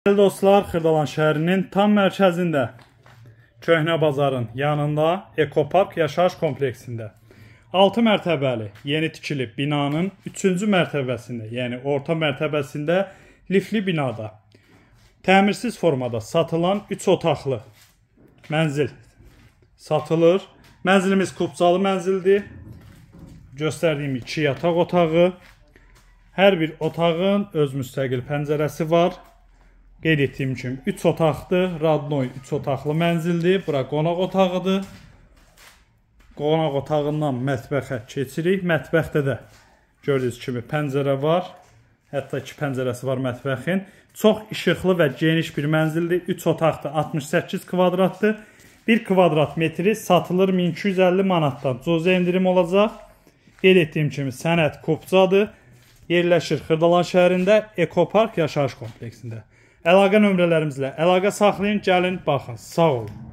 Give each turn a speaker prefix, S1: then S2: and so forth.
S1: Dəyərli dostlar, Xırdalan şəhərinin tam mərkəzində, Köhnə bazarın yanında Ekopark yaşayış kompleksində 6 mərtəbəli yeni tikilib binanın 3-cü mərtəbəsində, yəni orta mərtəbəsində lifli binada təmirsiz formada satılan 3 otaqlı mənzil satılır. Mənzilimiz kubcalı mənzildir. Göstərdiyim 2 yataq otağı. Hər bir otağın öz müstəqil pəncərəsi var. Qeyd etdiyim kimi 3 otaqdır. Radnoy 3 otaqlı mənzildir. Bura qonaq otağıdır. Qonaq otağından mətbəxə keçirik. Mətbəxdə də gördüyünüz kimi pəncərə var. Hətta 2 pəncərəsi var mətbəxin. Çox işıqlı və geniş bir mənzildir. 3 otaqdır, 68 kvadratdır. 1 kvadrat metri satılır 1250 manatdan. Cüzi indirim olacaq. Qeyd etdiyim kimi sənəd kubcadır. Yerləşir Xırdalan şəhərində Ekopark yaşayış kompleksində. Əlaqə nömrələrimizlə əlaqə saxlayın, gəlin, baxın. Sağ olun.